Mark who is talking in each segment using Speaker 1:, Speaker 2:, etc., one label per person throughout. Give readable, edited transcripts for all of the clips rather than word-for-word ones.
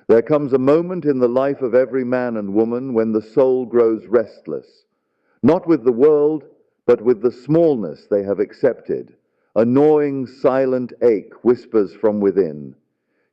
Speaker 1: There comes a moment in the life of every man and woman when the soul grows restless, not with the world, but with the smallness they have accepted. A gnawing, silent ache whispers from within.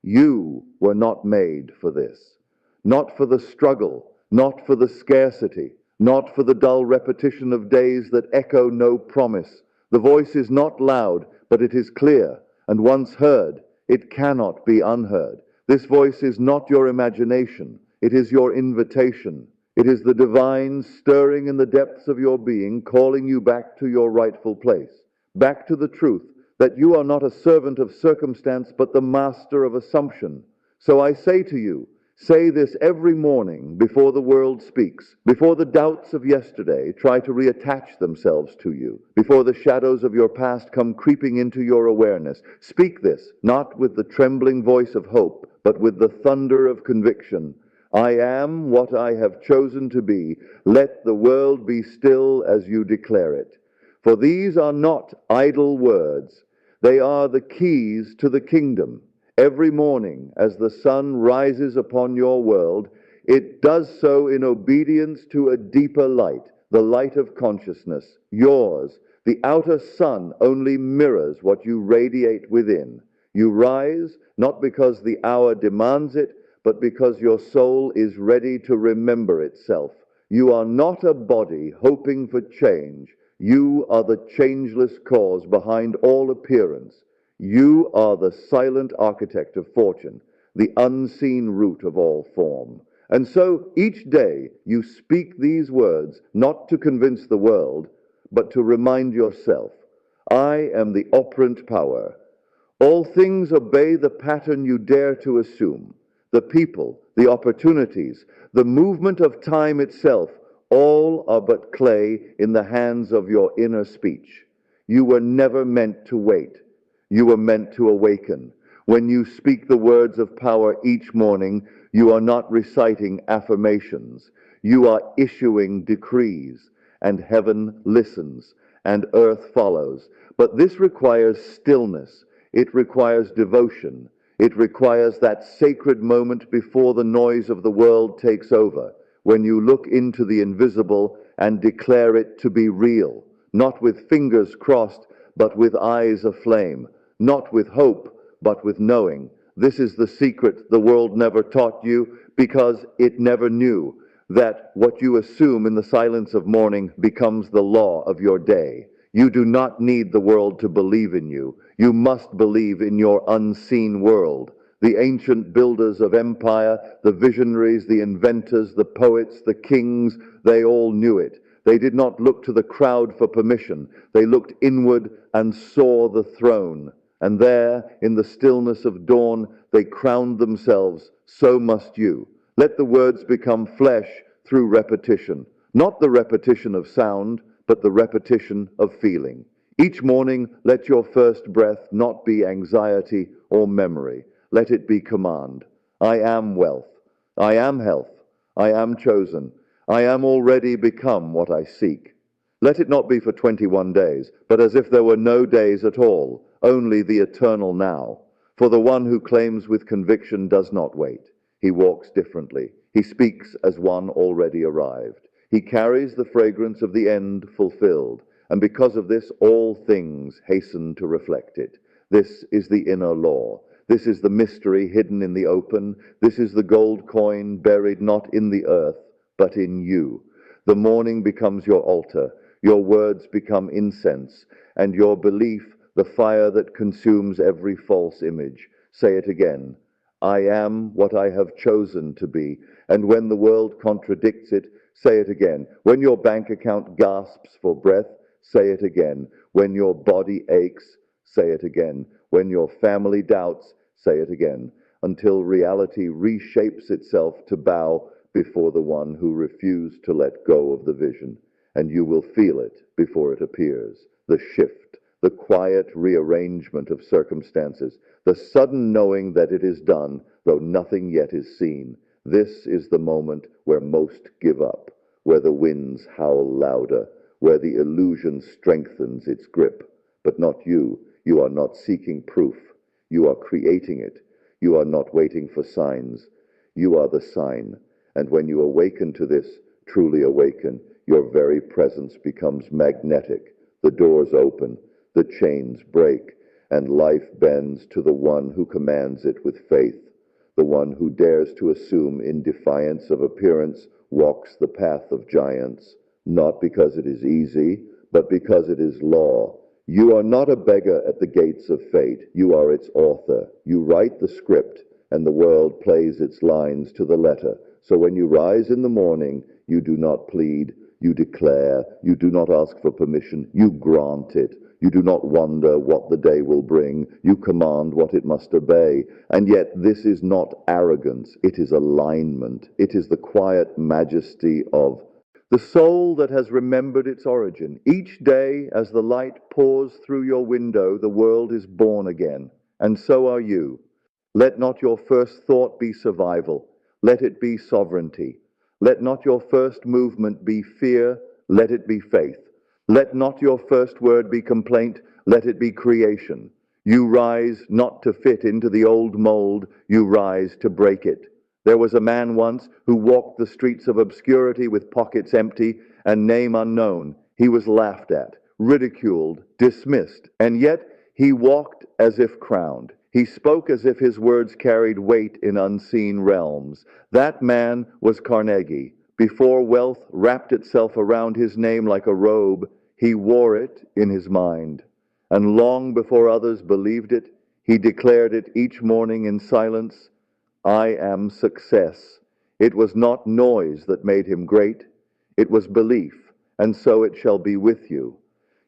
Speaker 1: You were not made for this. Not for the struggle, not for the scarcity, not for the dull repetition of days that echo no promise. The voice is not loud, but it is clear, and once heard, it cannot be unheard. This voice is not your imagination, it is your invitation. It is the divine stirring in the depths of your being, calling you back to your rightful place, back to the truth that you are not a servant of circumstance, but the master of assumption. So I say to you, say this every morning before the world speaks, before the doubts of yesterday try to reattach themselves to you, before the shadows of your past come creeping into your awareness. Speak this, not with the trembling voice of hope, but with the thunder of conviction. I am what I have chosen to be. Let the world be still as you declare it. For these are not idle words. They are the keys to the kingdom. Every morning, as the sun rises upon your world, it does so in obedience to a deeper light, the light of consciousness, yours. The outer sun only mirrors what you radiate within. You rise, not because the hour demands it, but because your soul is ready to remember itself. You are not a body hoping for change. You are the changeless cause behind all appearance. You are the silent architect of fortune, the unseen root of all form. And so each day you speak these words, not to convince the world, but to remind yourself, I am the operant power. All things obey the pattern you dare to assume. The people, the opportunities, the movement of time itself, all are but clay in the hands of your inner speech. You were never meant to wait. You were meant to awaken. When you speak the words of power each morning, you are not reciting affirmations. You are issuing decrees, and heaven listens, and earth follows. But this requires stillness. It requires devotion. It requires that sacred moment before the noise of the world takes over, when you look into the invisible and declare it to be real, not with fingers crossed, but with eyes aflame, not with hope, but with knowing. This is the secret the world never taught you, because it never knew that what you assume in the silence of morning becomes the law of your day. You do not need the world to believe in you. You must believe in your unseen world. The ancient builders of empire, the visionaries, the inventors, the poets, the kings, they all knew it. They did not look to the crowd for permission. They looked inward and saw the throne. And there, in the stillness of dawn, they crowned themselves. So must you. Let the words become flesh through repetition. Not the repetition of sound, but the repetition of feeling. Each morning, let your first breath not be anxiety or memory. Let it be command. I am wealth. I am health. I am chosen. I am already become what I seek. Let it not be for 21 days, but as if there were no days at all, only the eternal now. For the one who claims with conviction does not wait. He walks differently. He speaks as one already arrived. He carries the fragrance of the end fulfilled, and because of this, all things hasten to reflect it. This is the inner law. This is the mystery hidden in the open. This is the gold coin buried not in the earth, but in you. The morning becomes your altar. Your words become incense, and your belief the fire that consumes every false image. Say it again. I am what I have chosen to be, and when the world contradicts it, say it again. When your bank account gasps for breath, say it again. When your body aches, say it again. When your family doubts, say it again, until reality reshapes itself to bow before the one who refused to let go of the vision. And you will feel it before it appears. The shift, the quiet rearrangement of circumstances, the sudden knowing that it is done, though nothing yet is seen. This is the moment where most give up, where the winds howl louder, where the illusion strengthens its grip. But not you. You are not seeking proof. You are creating it. You are not waiting for signs. you are the sign. And when you awaken to this, truly awaken, your very presence becomes magnetic. The doors open, the chains break, and life bends to the one who commands it with faith. The one who dares to assume in defiance of appearance walks the path of giants, not because it is easy, but because it is law. You are not a beggar at the gates of fate. You are its author. You write the script, and the world plays its lines to the letter. So when you rise in the morning, you do not plead, you declare, you do not ask for permission, you grant it. You do not wonder what the day will bring, you command what it must obey. And yet this is not arrogance, it is alignment. It is the quiet majesty of the soul that has remembered its origin. Each day, as the light pours through your window, the world is born again, and so are you. Let not your first thought be survival. Let it be sovereignty. Let not your first movement be fear. Let it be faith. Let not your first word be complaint. Let it be creation. You rise not to fit into the old mold. You rise to break it. There was a man once who walked the streets of obscurity with pockets empty and name unknown. He was laughed at, ridiculed, dismissed, and yet he walked as if crowned. He spoke as if his words carried weight in unseen realms. That man was Carnegie. Before wealth wrapped itself around his name like a robe, he wore it in his mind. And long before others believed it, he declared it each morning in silence, I am success. It was not noise that made him great. It was belief, and so it shall be with you.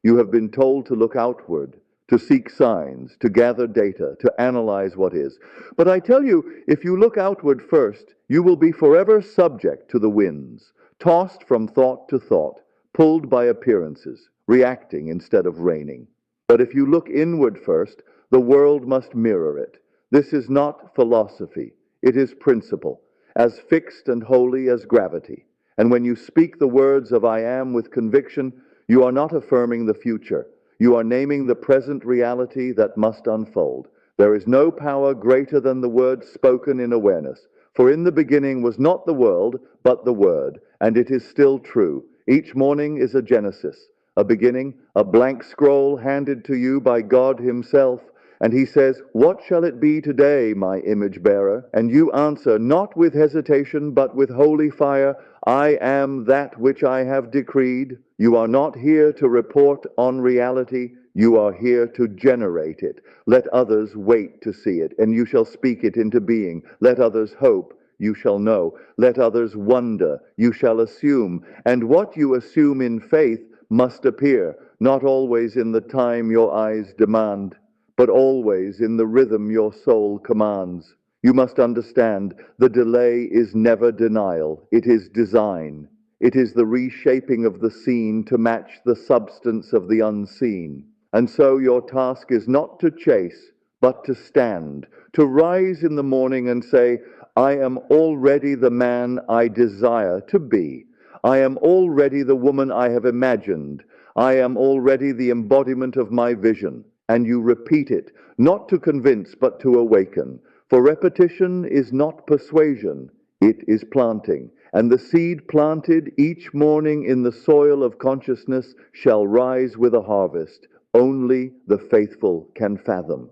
Speaker 1: You have been told to look outward, to seek signs, to gather data, to analyze what is. But I tell you, if you look outward first, you will be forever subject to the winds, tossed from thought to thought, pulled by appearances, reacting instead of reigning. But if you look inward first, the world must mirror it. This is not philosophy, it is principle, as fixed and holy as gravity. And when you speak the words of I am with conviction, you are not affirming the future. You are naming the present reality that must unfold. There is no power greater than the word spoken in awareness. For in the beginning was not the world, but the Word, and it is still true. Each morning is a genesis, a beginning, a blank scroll handed to you by God Himself. And He says, what shall it be today, my image bearer? And you answer, not with hesitation, but with holy fire, I am that which I have decreed. You are not here to report on reality. You are here to generate it. Let others wait to see it, and you shall speak it into being. Let others hope, you shall know. Let others wonder, you shall assume. And what you assume in faith must appear, not always in the time your eyes demand, but always in the rhythm your soul commands. You must understand, the delay is never denial, it is design. It is the reshaping of the seen to match the substance of the unseen. And so your task is not to chase, but to stand, to rise in the morning and say, I am already the man I desire to be. I am already the woman I have imagined. I am already the embodiment of my vision. And you repeat it, not to convince, but to awaken. For repetition is not persuasion, it is planting. And the seed planted each morning in the soil of consciousness shall rise with a harvest. Only the faithful can fathom.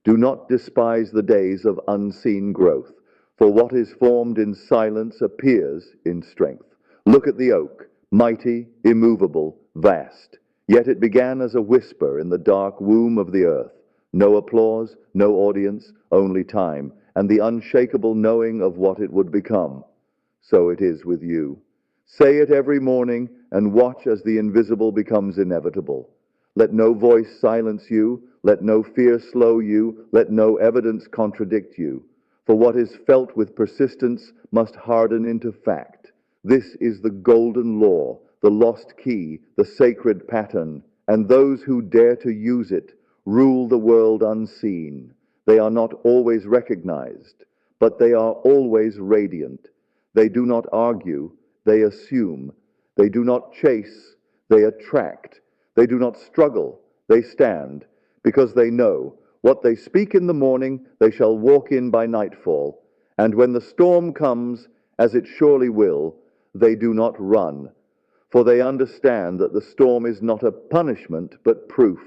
Speaker 1: Do not despise the days of unseen growth, for what is formed in silence appears in strength. Look at the oak, mighty, immovable, vast. Yet it began as a whisper in the dark womb of the earth. No applause, no audience, only time, and the unshakable knowing of what it would become. So it is with you. Say it every morning and watch as the invisible becomes inevitable. Let no voice silence you. Let no fear slow you. Let no evidence contradict you. For what is felt with persistence must harden into fact. This is the golden law, the lost key, the sacred pattern, and those who dare to use it rule the world unseen. They are not always recognized, but they are always radiant. They do not argue, they assume. They do not chase, they attract. They do not struggle, they stand, because they know what they speak in the morning they shall walk in by nightfall, And when the storm comes, as it surely will, they do not run, for they understand that the storm is not a punishment, but proof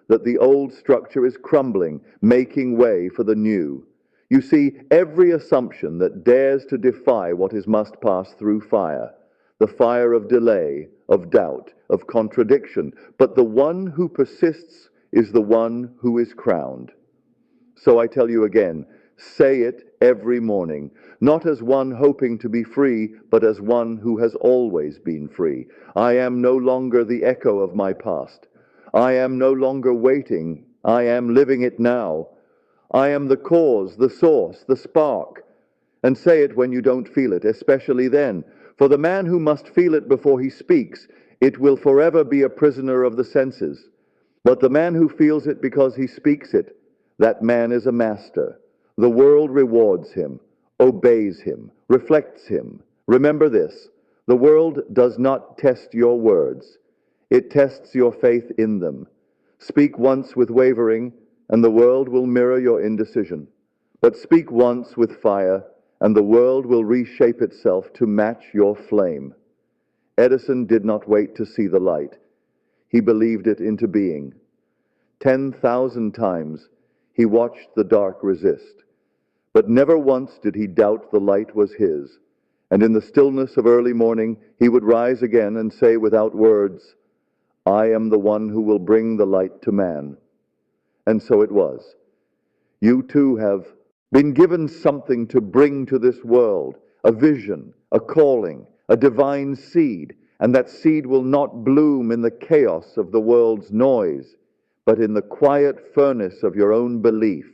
Speaker 1: that the old structure is crumbling, making way for the new. You see, every assumption that dares to defy what is must pass through fire, the fire of delay, of doubt, of contradiction, but the one who persists is the one who is crowned. So I tell you again, say it every morning, not as one hoping to be free, but as one who has always been free. I am no longer the echo of my past. I am no longer waiting. I am living it now. I am the cause, the source, the spark. And say it when you don't feel it, especially then. For the man who must feel it before he speaks, it will forever be a prisoner of the senses. But the man who feels it because he speaks it, that man is a master. The world rewards him, obeys him, reflects him. Remember this, the world does not test your words. It tests your faith in them. Speak once with wavering, and the world will mirror your indecision. But speak once with fire, and the world will reshape itself to match your flame. Edison did not wait to see the light. He believed it into being. 10,000 times he watched the dark resist. But never once did he doubt the light was his. And in the stillness of early morning, he would rise again and say without words, I am the one who will bring the light to man. And so it was. You too have been given something to bring to this world, a vision, a calling, a divine seed, and that seed will not bloom in the chaos of the world's noise, but in the quiet furnace of your own belief.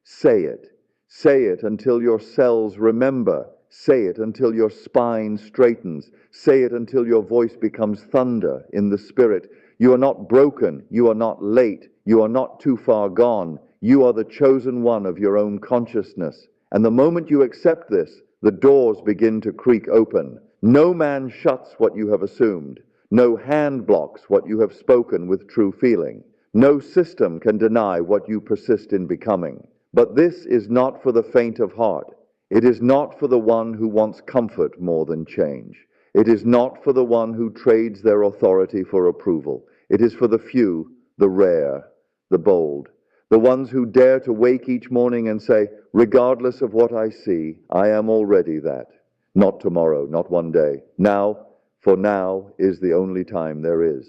Speaker 1: Say it until your cells remember, say it until your spine straightens, say it until your voice becomes thunder in the spirit. You are not broken, you are not late, you are not too far gone. You are the chosen one of your own consciousness. And the moment you accept this, the doors begin to creak open. No man shuts what you have assumed. No hand blocks what you have spoken with true feeling. No system can deny what you persist in becoming. But this is not for the faint of heart. It is not for the one who wants comfort more than change. It is not for the one who trades their authority for approval. It is for the few, the rare, the bold. The ones who dare to wake each morning and say, regardless of what I see, I am already that. Not tomorrow, not one day. Now, for now is the only time there is.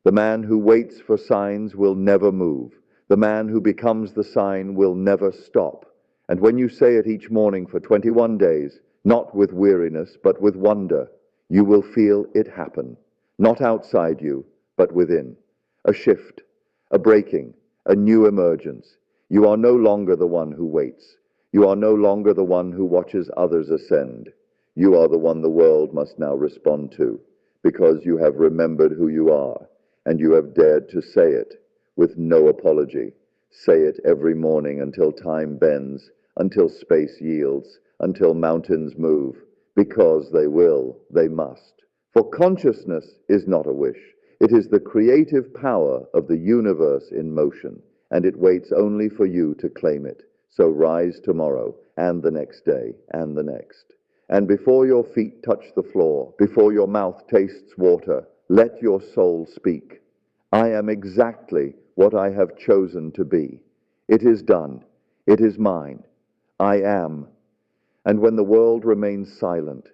Speaker 1: The man who waits for signs will never move. The man who becomes the sign will never stop. And when you say it each morning for 21 days, not with weariness, but with wonder, you will feel it happen. Not outside you, but within. A shift, a breaking, a new emergence. You are no longer the one who waits. You are no longer the one who watches others ascend. You are the one the world must now respond to, because you have remembered who you are, and you have dared to say it with no apology. Say it every morning until time bends, until space yields, until mountains move, because they will, they must. For consciousness is not a wish. It is the creative power of the universe in motion, and it waits only for you to claim it. So rise tomorrow, and the next day, and the next. And before your feet touch the floor, before your mouth tastes water, let your soul speak. I am exactly what I have chosen to be. It is done. It is mine. I am. And when the world remains silent,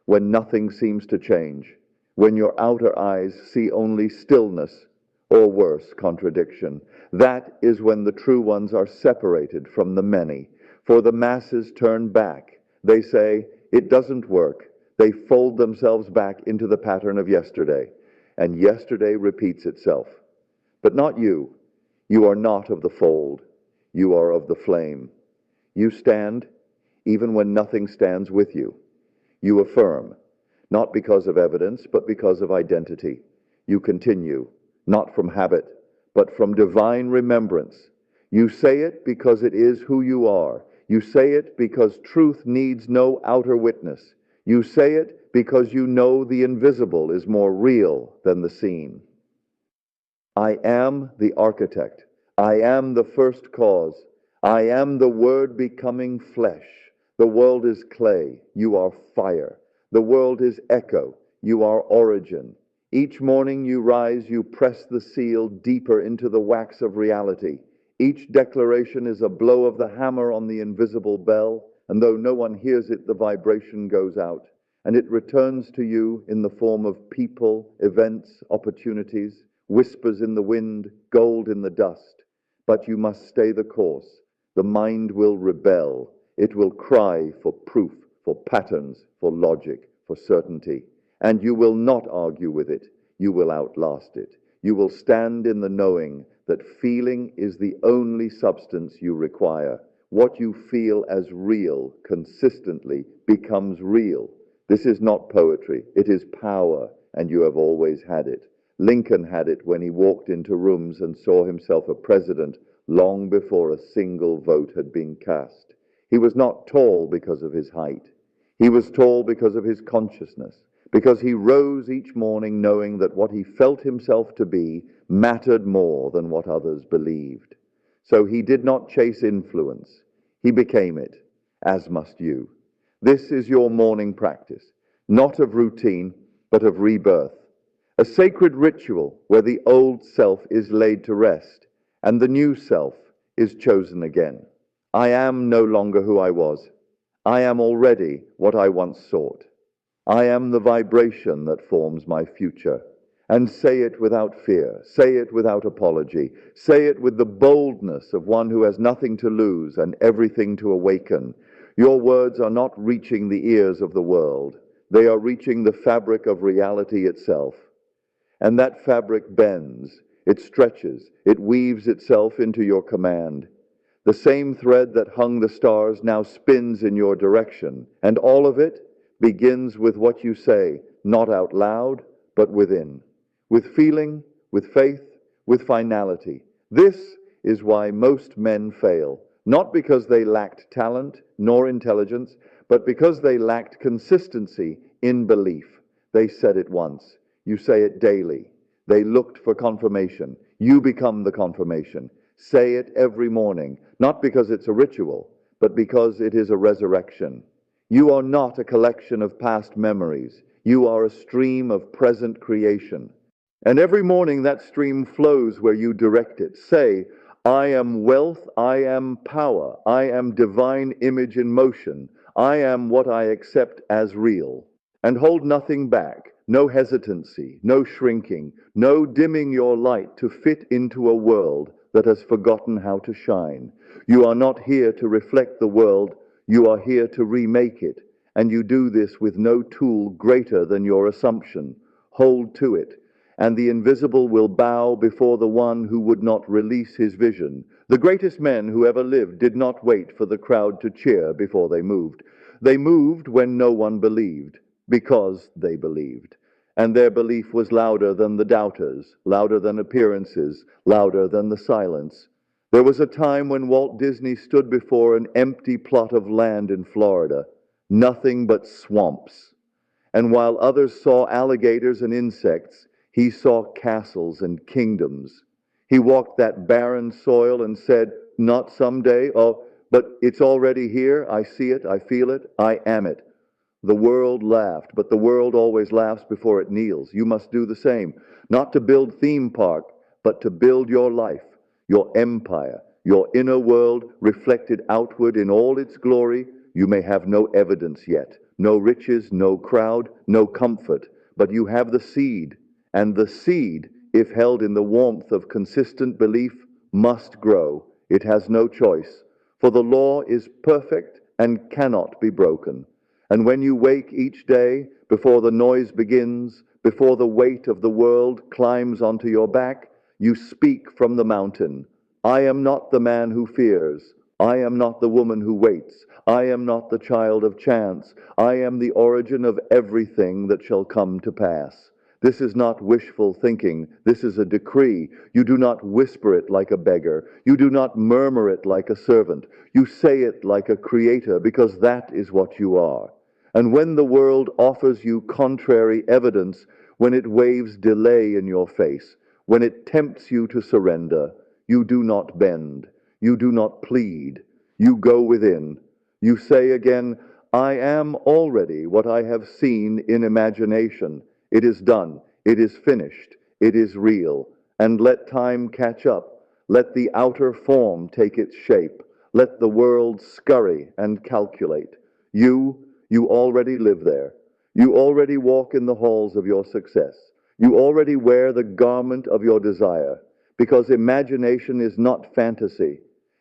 Speaker 1: when nothing seems to change, when your outer eyes see only stillness, or worse, contradiction, that is when the true ones are separated from the many. For the masses turn back. They say, it doesn't work. They fold themselves back into the pattern of yesterday, and yesterday repeats itself. But not you. You are not of the fold. You are of the flame. You stand, even when nothing stands with you. You affirm, not because of evidence, but because of identity. You continue, not from habit, but from divine remembrance. You say it because it is who you are. You say it because truth needs no outer witness. You say it because you know the invisible is more real than the seen. I am the architect. I am the first cause. I am the Word becoming flesh. The world is clay, you are fire. The world is echo, you are origin. Each morning you rise, you press the seal deeper into the wax of reality. Each declaration is a blow of the hammer on the invisible bell, and though no one hears it, the vibration goes out, and it returns to you in the form of people, events, opportunities, whispers in the wind, gold in the dust. But you must stay the course. The mind will rebel. It will cry for proof, for patterns, for logic, for certainty. And you will not argue with it. You will outlast it. You will stand in the knowing that feeling is the only substance you require. What you feel as real consistently becomes real. This is not poetry. It is power, and you have always had it. Lincoln had it when he walked into rooms and saw himself a president long before a single vote had been cast. He was not tall because of his height. He was tall because of his consciousness, because he rose each morning knowing that what he felt himself to be mattered more than what others believed. So he did not chase influence. He became it, as must you. This is your morning practice, not of routine, but of rebirth. A sacred ritual where the old self is laid to rest and the new self is chosen again. I am no longer who I was. I am already what I once sought. I am the vibration that forms my future. And say it without fear. Say it without apology. Say it with the boldness of one who has nothing to lose and everything to awaken. Your words are not reaching the ears of the world. They are reaching the fabric of reality itself. And that fabric bends, it stretches, it weaves itself into your command. The same thread that hung the stars now spins in your direction, and all of it begins with what you say, not out loud, but within. With feeling, with faith, with finality. This is why most men fail, not because they lacked talent nor intelligence, but because they lacked consistency in belief. They said it once. You say it daily. They looked for confirmation. You become the confirmation. Say it every morning, not because it's a ritual, but because it is a resurrection. You are not a collection of past memories. You are a stream of present creation. And every morning that stream flows where you direct it. Say, I am wealth, I am power, I am divine image in motion, I am what I accept as real. And hold nothing back, no hesitancy, no shrinking, no dimming your light to fit into a world that has forgotten how to shine. You are not here to reflect the world, you are here to remake it. And you do this with no tool greater than your assumption. Hold to it. And the invisible will bow before the one who would not release his vision. The greatest men who ever lived did not wait for the crowd to cheer before they moved. They moved when no one believed, because they believed. And their belief was louder than the doubters, louder than appearances, louder than the silence. There was a time when Walt Disney stood before an empty plot of land in Florida, nothing but swamps. And while others saw alligators and insects, he saw castles and kingdoms. He walked that barren soil and said, not someday, oh, but it's already here. I see it, I feel it, I am it. The world laughed, but the world always laughs before it kneels. You must do the same, not to build theme park, but to build your life, your empire, your inner world reflected outward in all its glory. You may have no evidence yet, no riches, no crowd, no comfort, but you have the seed. And the seed, if held in the warmth of consistent belief, must grow. It has no choice, for the law is perfect and cannot be broken. And when you wake each day, before the noise begins, before the weight of the world climbs onto your back, you speak from the mountain. I am not the man who fears. I am not the woman who waits. I am not the child of chance. I am the origin of everything that shall come to pass. This is not wishful thinking. This is a decree. You do not whisper it like a beggar. You do not murmur it like a servant. You say it like a creator, because that is what you are. And when the world offers you contrary evidence, when it waves delay in your face, when it tempts you to surrender, you do not bend. You do not plead. You go within. You say again, I am already what I have seen in imagination. It is done. It is finished. It is real. And let time catch up. Let the outer form take its shape. Let the world scurry and calculate. You already live there. You already walk in the halls of your success. You already wear the garment of your desire, because imagination is not fantasy.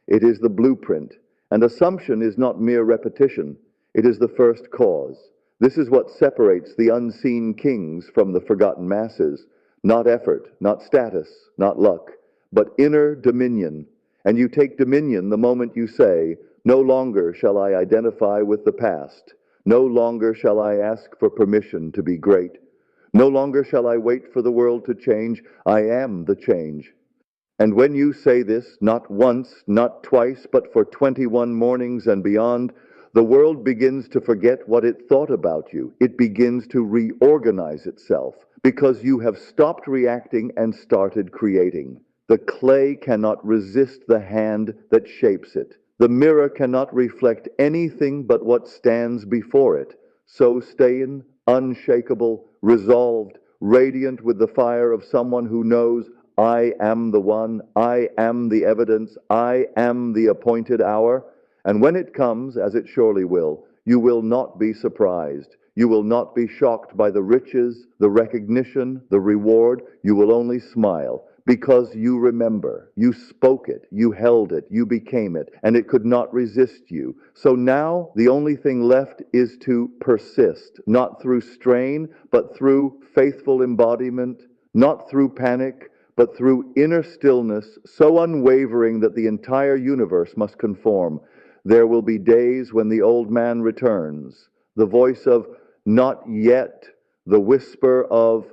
Speaker 1: It is the blueprint, and assumption is not mere repetition. It is the first cause. This is what separates the unseen kings from the forgotten masses. Not effort, not status, not luck, but inner dominion. And you take dominion the moment you say, no longer shall I identify with the past. No longer shall I ask for permission to be great. No longer shall I wait for the world to change. I am the change. And when you say this, not once, not twice, but for 21 mornings and beyond, the world begins to forget what it thought about you. It begins to reorganize itself because you have stopped reacting and started creating. The clay cannot resist the hand that shapes it. The mirror cannot reflect anything but what stands before it. So stay in, unshakable, resolved, radiant with the fire of someone who knows, I am the one, I am the evidence, I am the appointed hour. And when it comes, as it surely will, you will not be surprised. You will not be shocked by the riches, the recognition, the reward. You will only smile. Because you remember, you spoke it, you held it, you became it, and it could not resist you. So now the only thing left is to persist, not through strain, but through faithful embodiment, not through panic, but through inner stillness, so unwavering that the entire universe must conform. There will be days when the old man returns, the voice of not yet, the whisper of,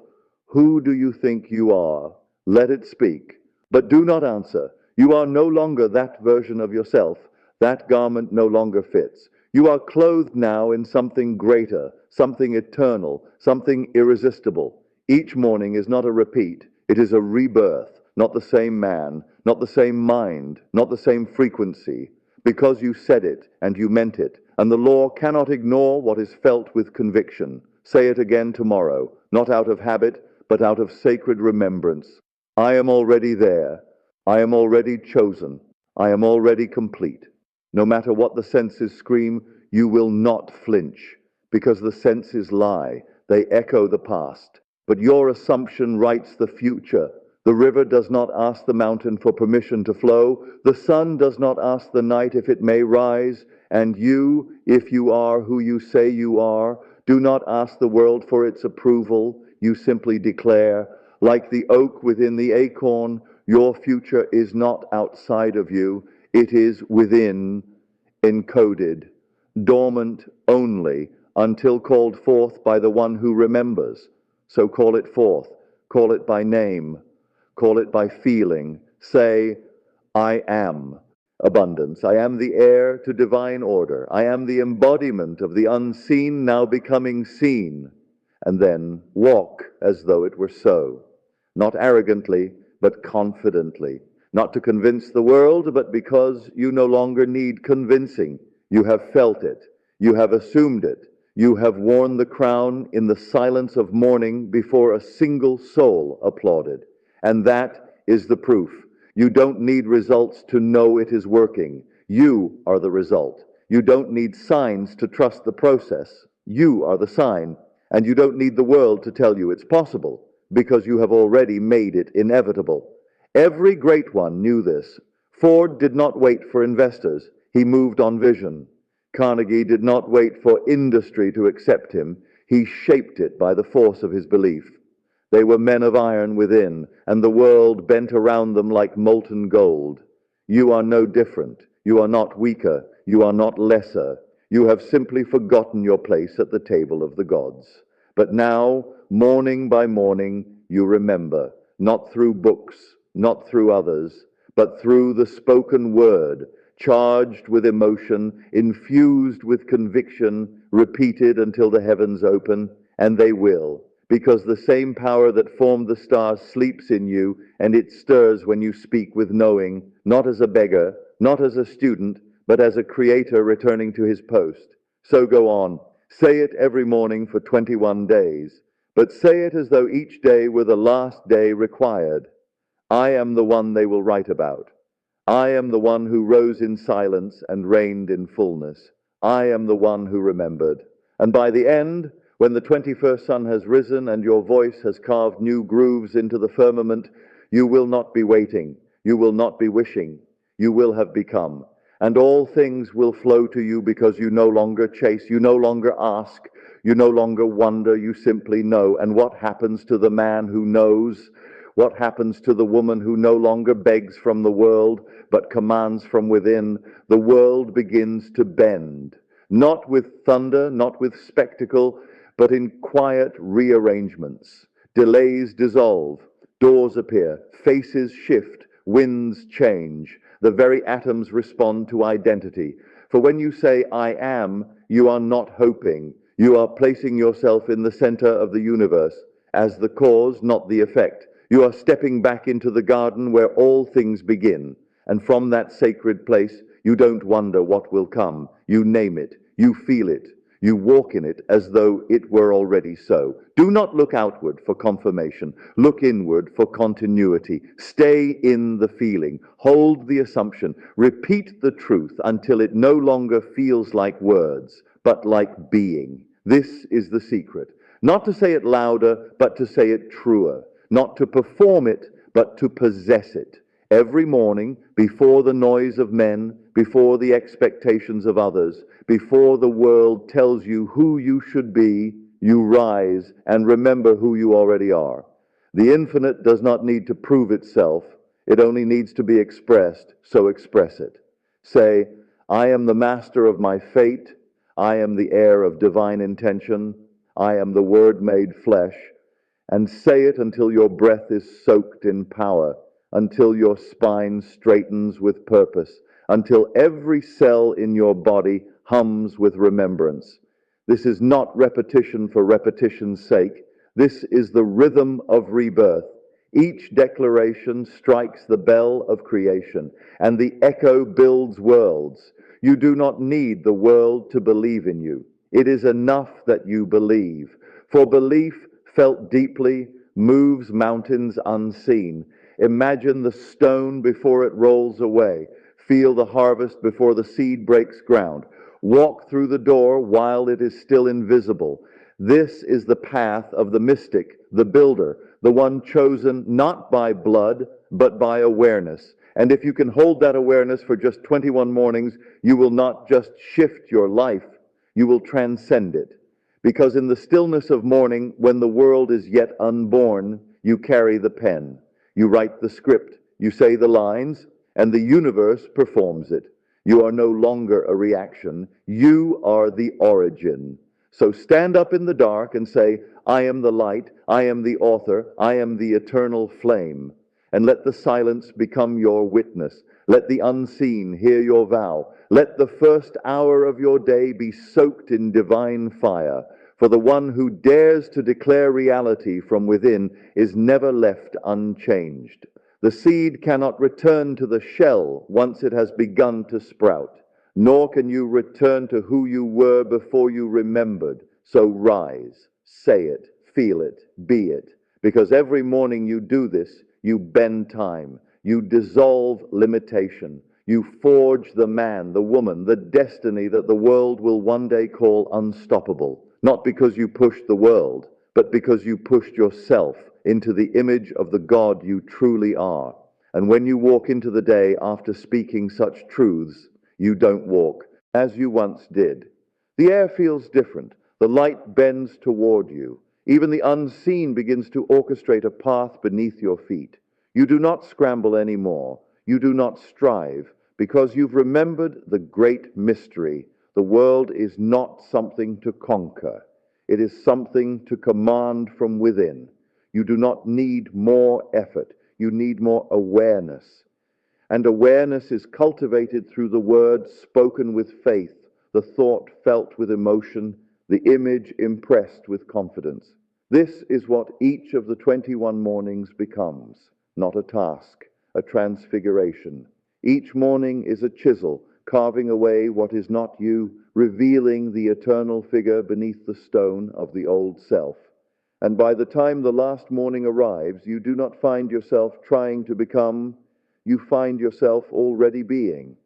Speaker 1: who do you think you are? Let it speak, but do not answer. You are no longer that version of yourself. That garment no longer fits. You are clothed now in something greater, something eternal, something irresistible. Each morning is not a repeat. It is a rebirth, not the same man, not the same mind, not the same frequency. Because you said it and you meant it, and the law cannot ignore what is felt with conviction. Say it again tomorrow, not out of habit, but out of sacred remembrance. I am already there. I am already chosen. I am already complete. No matter what the senses scream, you will not flinch, because the senses lie. They echo the past. But your assumption writes the future. The river does not ask the mountain for permission to flow. The sun does not ask the night if it may rise. And you, if you are who you say you are, do not ask the world for its approval. You simply declare, like the oak within the acorn, your future is not outside of you. It is within, encoded, dormant only until called forth by the one who remembers. So call it forth. Call it by name. Call it by feeling. Say, I am abundance. I am the heir to divine order. I am the embodiment of the unseen now becoming seen. And then walk as though it were so. Not arrogantly, but confidently. Not to convince the world, but because you no longer need convincing. You have felt it. You have assumed it. You have worn the crown in the silence of mourning before a single soul applauded. And that is the proof. You don't need results to know it is working. You are the result. You don't need signs to trust the process. You are the sign. And you don't need the world to tell you it's possible, because you have already made it inevitable. Every great one knew this. Ford did not wait for investors. He moved on vision. Carnegie did not wait for industry to accept him. He shaped it by the force of his belief. They were men of iron within, and the world bent around them like molten gold. You are no different. You are not weaker. You are not lesser. You have simply forgotten your place at the table of the gods. But now, morning by morning, you remember, not through books, not through others, but through the spoken word, charged with emotion, infused with conviction, repeated until the heavens open, and they will, because the same power that formed the stars sleeps in you, and it stirs when you speak with knowing, not as a beggar, not as a student, but as a creator returning to his post. So go on. Say it every morning for 21 days, but say it as though each day were the last day required. I am the one they will write about. I am the one who rose in silence and reigned in fullness. I am the one who remembered. And by the end, when the 21st sun has risen and your voice has carved new grooves into the firmament, you will not be waiting, you will not be wishing, you will have become. And all things will flow to you because you no longer chase, you no longer ask, you no longer wonder, you simply know. And what happens to the man who knows? What happens to the woman who no longer begs from the world, but commands from within? The world begins to bend, not with thunder, not with spectacle, but in quiet rearrangements. Delays dissolve, doors appear, faces shift, winds change. The very atoms respond to identity. For when you say, I am, you are not hoping. You are placing yourself in the center of the universe, as the cause, not the effect. You are stepping back into the garden where all things begin. And from that sacred place, you don't wonder what will come. You name it. You feel it. You walk in it as though it were already so. Do not look outward for confirmation. Look inward for continuity. Stay in the feeling. Hold the assumption. Repeat the truth until it no longer feels like words, but like being. This is the secret. Not to say it louder, but to say it truer. Not to perform it, but to possess it. Every morning, before the noise of men, before the expectations of others, before the world tells you who you should be, you rise and remember who you already are. The infinite does not need to prove itself. It only needs to be expressed, so express it. Say, I am the master of my fate. I am the heir of divine intention. I am the Word made flesh. And say it until your breath is soaked in power, until your spine straightens with purpose, until every cell in your body hums with remembrance. This is not repetition for repetition's sake. This is the rhythm of rebirth. Each declaration strikes the bell of creation, and the echo builds worlds. You do not need the world to believe in you. It is enough that you believe. For belief, felt deeply, moves mountains unseen. Imagine the stone before it rolls away. Feel the harvest before the seed breaks ground. Walk through the door while it is still invisible. This is the path of the mystic, the builder, the one chosen not by blood, but by awareness. And if you can hold that awareness for just 21 mornings, you will not just shift your life, you will transcend it. Because in the stillness of morning, when the world is yet unborn, you carry the pen. You write the script, you say the lines, and the universe performs it. You are no longer a reaction. You are the origin. So stand up in the dark and say, I am the light, I am the author, I am the eternal flame. And let the silence become your witness. Let the unseen hear your vow. Let the first hour of your day be soaked in divine fire. For the one who dares to declare reality from within is never left unchanged. The seed cannot return to the shell once it has begun to sprout, nor can you return to who you were before you remembered. So rise, say it, feel it, be it, because every morning you do this, you bend time, you dissolve limitation, you forge the man, the woman, the destiny that the world will one day call unstoppable, not because you pushed the world, but because you pushed yourself into the image of the God you truly are. And when you walk into the day after speaking such truths, you don't walk as you once did. The air feels different. The light bends toward you. Even the unseen begins to orchestrate a path beneath your feet. You do not scramble anymore. You do not strive, because you've remembered the great mystery. The world is not something to conquer. It is something to command from within. You do not need more effort. You need more awareness. And awareness is cultivated through the words spoken with faith, the thought felt with emotion, the image impressed with confidence. This is what each of the 21 mornings becomes, not a task, a transfiguration. Each morning is a chisel, carving away what is not you, revealing the eternal figure beneath the stone of the old self. And by the time the last morning arrives, you do not find yourself trying to become, you find yourself already being.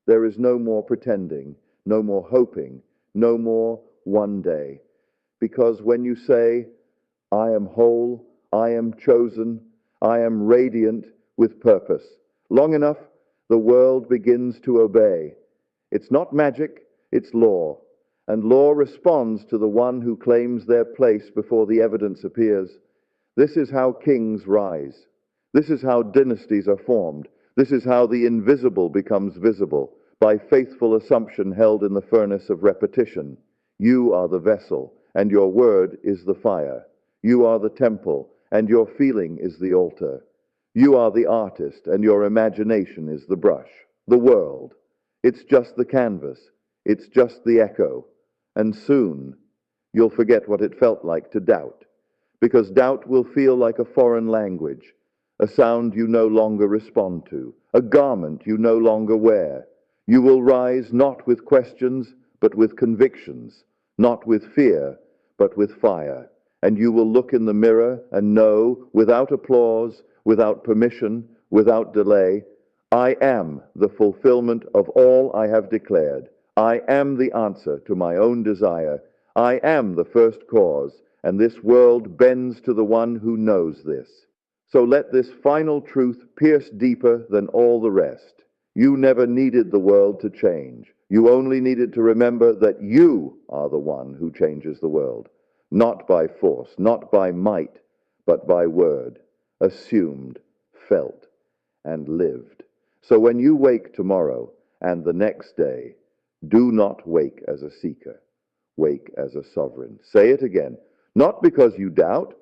Speaker 1: There is no more pretending, no more hoping, no more one day. Because when you say, I am whole, I am chosen, I am radiant with purpose, long enough, the world begins to obey. It's not magic, it's law. And law responds to the one who claims their place before the evidence appears. This is how kings rise. This is how dynasties are formed. This is how the invisible becomes visible, by faithful assumption held in the furnace of repetition. You are the vessel, and your word is the fire. You are the temple, and your feeling is the altar. You are the artist, and your imagination is the brush. The world. It's just the canvas. It's just the echo. And soon, you'll forget what it felt like to doubt. Because doubt will feel like a foreign language, a sound you no longer respond to, a garment you no longer wear. You will rise not with questions, but with convictions, not with fear, but with fire. And you will look in the mirror and know, without applause, without permission, without delay, I am the fulfillment of all I have declared. I am the answer to my own desire. I am the first cause, and this world bends to the one who knows this. So let this final truth pierce deeper than all the rest. You never needed the world to change. You only needed to remember that you are the one who changes the world. Not by force, not by might, but by word, assumed, felt, and lived. So when you wake tomorrow and the next day, do not wake as a seeker, wake as a sovereign. Say it again, not because you doubt,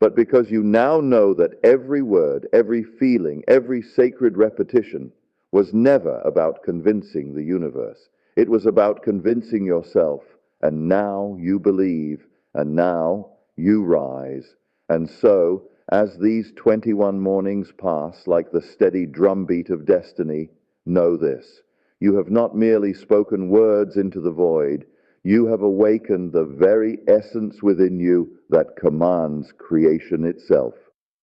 Speaker 1: but because you now know that every word, every feeling, every sacred repetition was never about convincing the universe. It was about convincing yourself, and now you believe, and now you rise. And so, as these 21 mornings pass like the steady drumbeat of destiny, know this. You have not merely spoken words into the void, you have awakened the very essence within you that commands creation itself.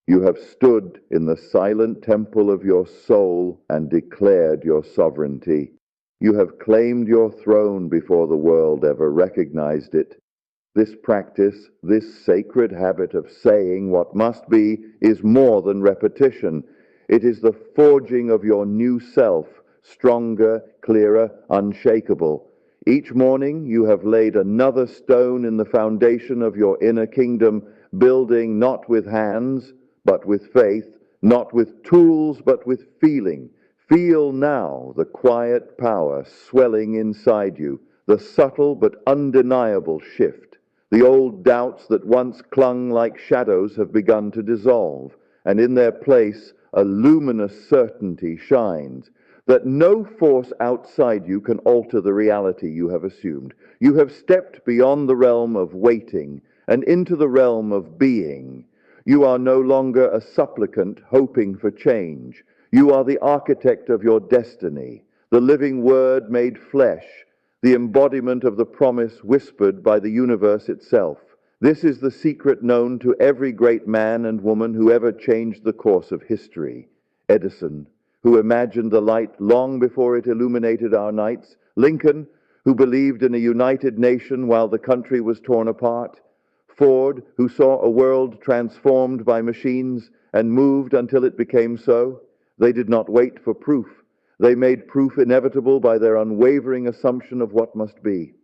Speaker 1: You have stood in the silent temple of your soul and declared your sovereignty. You have claimed your throne before the world ever recognized it. This practice, this sacred habit of saying what must be, is more than repetition. It is the forging of your new self, stronger, clearer, unshakable. Each morning you have laid another stone in the foundation of your inner kingdom, building not with hands, but with faith, not with tools, but with feeling. Feel now the quiet power swelling inside you, the subtle but undeniable shift. The old doubts that once clung like shadows have begun to dissolve, and in their place a luminous certainty shines that no force outside you can alter the reality you have assumed. You have stepped beyond the realm of waiting and into the realm of being. You are no longer a supplicant hoping for change. You are the architect of your destiny, the living word made flesh, the embodiment of the promise whispered by the universe itself. This is the secret known to every great man and woman who ever changed the course of history. Edison, who imagined the light long before it illuminated our nights. Lincoln, who believed in a united nation while the country was torn apart. Ford, who saw a world transformed by machines and moved until it became so. They did not wait for proof. They made proof inevitable by their unwavering assumption of what must be.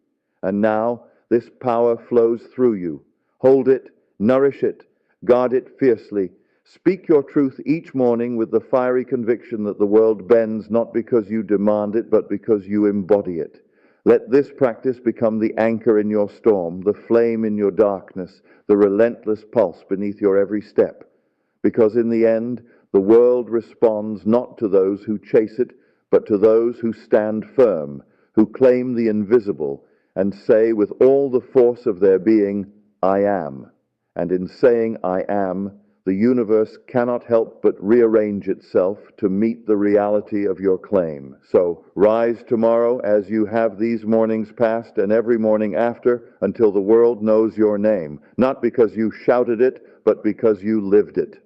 Speaker 1: And now this power flows through you. Hold it, nourish it, guard it fiercely. Speak your truth each morning with the fiery conviction that the world bends not because you demand it, but because you embody it. Let this practice become the anchor in your storm, the flame in your darkness, the relentless pulse beneath your every step. Because in the end, the world responds not to those who chase it, but to those who stand firm, who claim the invisible, and say with all the force of their being, I am. And in saying I am, the universe cannot help but rearrange itself to meet the reality of your claim. So rise tomorrow as you have these mornings past and every morning after until the world knows your name, not because you shouted it, but because you lived it.